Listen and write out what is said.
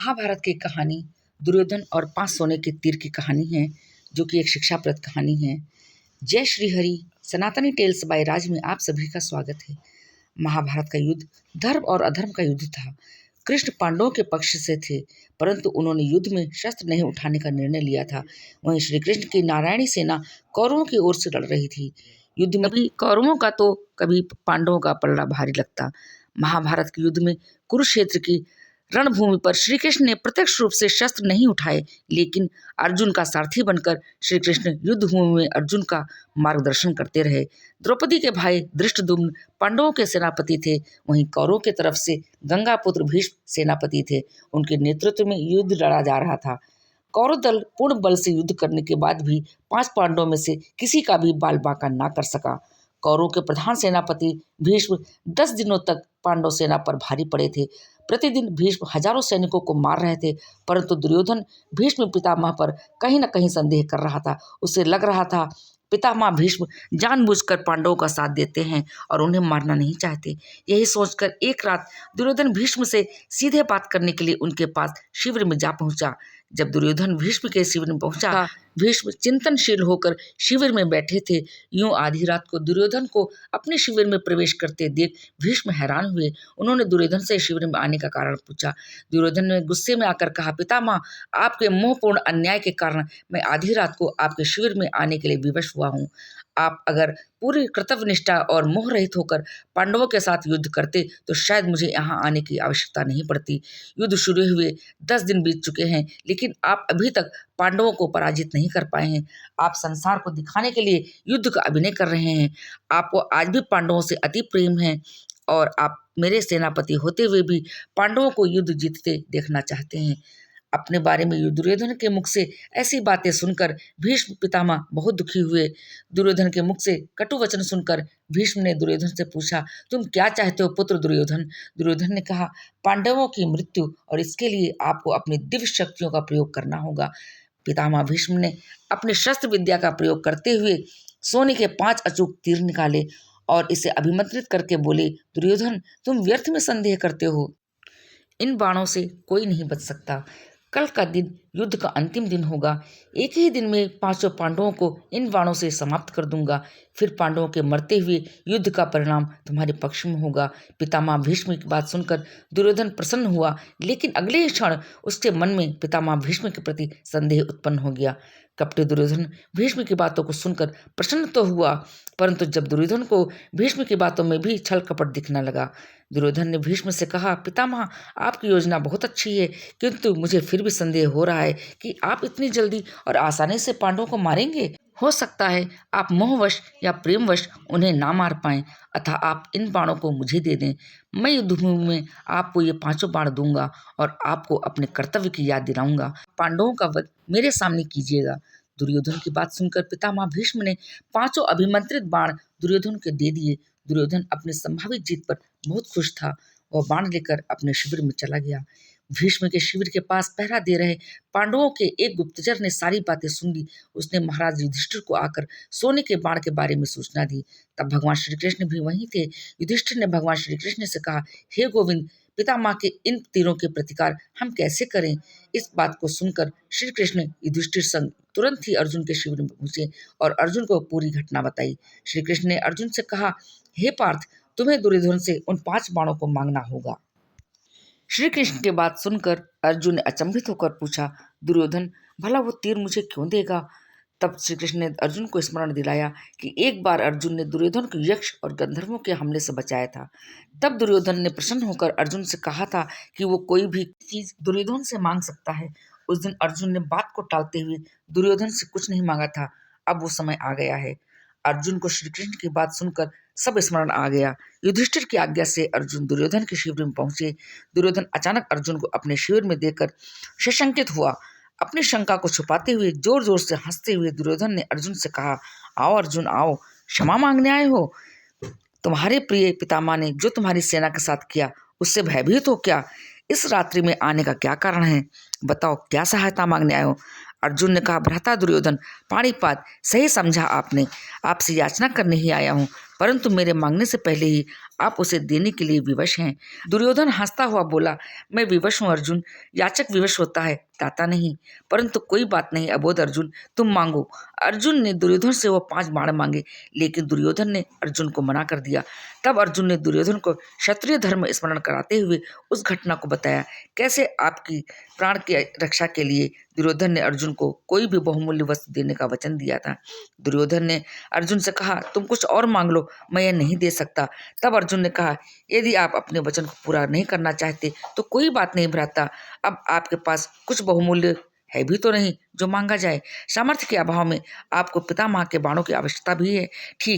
महाभारत की कहानी दुर्योधन और 5 सोने के तीर की कहानी है, जो कि एक शिक्षाप्रद कहानी है। जय श्री हरि। सनातनी टेल्स बाय राज में आप सभी का स्वागत है। महाभारत का युद्ध धर्म और अधर्म का युद्ध था। कृष्ण पांडवों के पक्ष से थे, परंतु उन्होंने युद्ध में शस्त्र नहीं उठाने का निर्णय लिया था। वहीं श्री कृष्ण की नारायणी सेना कौरवों की ओर से लड़ रही थी। युद्ध में कभी कौरवों का तो कभी पांडवों का पलड़ा भारी लगता। महाभारत के युद्ध में कुरुक्षेत्र की रणभूमि पर श्री कृष्ण ने प्रत्यक्ष रूप से शस्त्र नहीं उठाए, लेकिन अर्जुन का सारथी बनकर श्री कृष्ण युद्ध भूमि में अर्जुन का मार्गदर्शन करते रहे। द्रौपदी के भाई धृष्टद्युम्न पांडवों के सेनापति थे, वहीं कौरवों की तरफ से गंगापुत्र भीष्म सेनापति थे। उनके नेतृत्व में युद्ध लड़ा जा रहा था। कौरव दल पूर्ण बल से युद्ध करने के बाद भी 5 पांडवों में से किसी का भी बाल बांका ना कर सका। कौरवों के प्रधान सेनापति भीष्म 10 दिनों तक पांडव सेना पर भारी पड़े थे। प्रतिदिन भीष्म हजारों सैनिकों को मार रहे थे, परंतु दुर्योधन भीष्म पितामह पर कहीं न कहीं संदेह कर रहा था। उसे लग रहा था पितामह भीष्म जानबूझकर पांडवों का साथ देते हैं और उन्हें मारना नहीं चाहते। यही सोचकर एक रात दुर्योधन भीष्म से सीधे बात करने के लिए उनके पास शिविर में जा पहुंचा। जब दुर्योधन भीष्म के शिविर में पहुंचा, भीष्म चिंतनशील होकर शिविर में बैठे थे। यूं आधी रात को दुर्योधन को अपने शिविर में प्रवेश करते देख भीष्म हैरान हुए। उन्होंने दुर्योधन से शिविर में आने का कारण पूछा। दुर्योधन ने गुस्से में आकर कहा, पितामह, आपके मोहपूर्ण अन्याय के कारण मैं आधी रात को आपके शिविर में आने के लिए विवश हुआ हूँ। आप अगर पूरी कर्तव्य निष्ठा और मोह रहित होकर पांडवों के साथ युद्ध करते तो शायद मुझे यहाँ आने की आवश्यकता नहीं पड़ती। युद्ध शुरू हुए 10 दिन बीत चुके हैं, लेकिन आप अभी तक पांडवों को पराजित नहीं कर पाए हैं। आप संसार को दिखाने के लिए युद्ध का अभिनय कर रहे हैं। आपको आज भी पांडवों से अति प्रेम है और आप मेरे सेनापति होते हुए भी पांडवों को युद्ध जीतते देखना चाहते हैं। अपने बारे में दुर्योधन के मुख से ऐसी बातें सुनकर भीष्म पितामह बहुत दुखी हुए। दुर्योधन के मुख से कटु वचन सुनकर भीष्म ने दुर्योधन से पूछा, तुम क्या चाहते हो पुत्र दुर्योधन? दुर्योधन ने कहा, पांडवों की मृत्यु, और इसके लिए आपको अपनी दिव्य शक्तियों का प्रयोग करना होगा। पितामह भीष्म ने अपनी शस्त्र विद्या का प्रयोग करते हुए सोने के 5 अचूक तीर निकाले और इसे अभिमंत्रित करके बोले, दुर्योधन, तुम व्यर्थ में संदेह करते हो। इन बाणों से कोई नहीं बच सकता। कल का दिन युद्ध का अंतिम दिन होगा। एक ही दिन में 5 पांडवों को इन बाणों से समाप्त कर दूंगा। फिर पांडवों के मरते हुए युद्ध का परिणाम तुम्हारे पक्ष में होगा। पितामह भीष्म की बात सुनकर दुर्योधन प्रसन्न हुआ, लेकिन अगले ही क्षण उसके मन में पितामह भीष्म के प्रति संदेह उत्पन्न हो गया। कपटी दुर्योधन भीष्म की बातों को सुनकर प्रसन्न तो हुआ, परंतु जब दुर्योधन को भीष्म की बातों में भी छल कपट दिखने लगा। दुर्योधन ने भीष्म से कहा, पितामह, आपकी योजना बहुत अच्छी है, किंतु मुझे फिर भी संदेह हो रहा है कि आप इतनी जल्दी और आसानी से पांडवों को मारेंगे। हो सकता है आप मोहवश या प्रेमवश उन्हें ना मार पाएं, अतः आप इन बाणों को मुझे दे दें। मैं युद्धभूमि में आपको ये 5 बाण दूंगा और आपको अपने कर्तव्य की याद दिलाऊंगा। पांडवों का वध मेरे सामने कीजिएगा। दुर्योधन की बात सुनकर पितामह भीष्म ने 5 अभिमंत्रित बाण दुर्योधन को दे दिए। दुर्योधन अपनी संभावित जीत पर बहुत खुश था। वह बाण लेकर अपने शिविर में चला गया। भीष्म के शिविर के पास पहरा दे रहे पांडवों के एक गुप्तचर ने सारी बातें सुन ली। उसने महाराज युधिष्ठिर को आकर सोने के बाण के बारे में सूचना दी। तब भगवान श्री कृष्ण भी वहीं थे। युधिष्ठिर ने भगवान श्री कृष्ण से कहा, हे गोविंद, पितामह के इन तीरों के प्रतिकार हम कैसे करें? इस बात को सुनकर श्री कृष्ण युधिष्ठिर संग तुरंत ही अर्जुन के शिविर में पहुंचे और अर्जुन को पूरी घटना बताई। श्री कृष्ण ने अर्जुन से कहा, हे पार्थ, तुम्हें दुर्योधन से उन 5 बाणों को मांगना होगा। श्री कृष्ण की बात सुनकर अर्जुन ने अचंभित होकर पूछा, दुर्योधन, भला वो तीर मुझे क्यों देगा? तब श्री कृष्ण ने अर्जुन को स्मरण दिलाया कि एक बार अर्जुन ने दुर्योधन को यक्ष और गंधर्वों के हमले से बचाया था। तब दुर्योधन ने प्रसन्न होकर अर्जुन से कहा था कि वो कोई भी चीज दुर्योधन से मांग सकता है। उस दिन अर्जुन ने बात को टालते हुए दुर्योधन से कुछ नहीं मांगा था। अब वो समय आ गया है। अर्जुन को श्री कृष्ण की बात सुनकर सब स्मरण आ गया। युधिष्ठिर की आज्ञा से अर्जुन दुर्योधन के शिविर में पहुंचे। दुर्योधन अचानक अर्जुन को अपने शिविर में देखकर सशंकित हुआ। अपनी शंका को छुपाते हुए जोर जोर से हंसते हुए दुर्योधन ने अर्जुन से कहा, आओ अर्जुन, आओ, क्षमा मांगने आए हो? तुम्हारे प्रिय पितामह ने जो तुम्हारी सेना के साथ किया उससे भयभीत हो क्या? इस रात्रि में आने का क्या कारण है? बताओ, क्या सहायता मांगने आए हो? अर्जुन ने कहा, भ्राता दुर्योधन, पाणिपात, सही समझा आपने। आपसे याचना करने ही आया हूँ। परंतु मेरे मांगने से पहले ही आप उसे देने के लिए विवश हैं। दुर्योधन हंसता हुआ बोला, मैं विवश हूँ अर्जुन, याचक विवश होता है, दाता नहीं। परंतु कोई बात नहीं अबोध अर्जुन, तुम मांगो। अर्जुन ने दुर्योधन से वो 5 बाण मांगे, लेकिन दुर्योधन ने अर्जुन को मना कर दिया। तब अर्जुन ने दुर्योधन को क्षत्रिय धर्म स्मरण कराते हुए उस घटना को बताया, कैसे आपकी प्राण की रक्षा के लिए दुर्योधन ने अर्जुन को कोई भी बहुमूल्य वस्तु देने का वचन दिया था। दुर्योधन ने अर्जुन से कहा, तुम कुछ और मांग लो, मैं यह नहीं दे सकता। तब अर्जुन ने कहा, यदि आप अपने वचन को पूरा नहीं करना चाहते तो कोई बात नहीं भ्राता, अब आपके पास कुछ बहुमूल्य है भी तो नहीं जो मांगा जाए। सामर्थ्य के अभाव में आपको पितामह के बाणों की आवश्यकता भी है, ठीक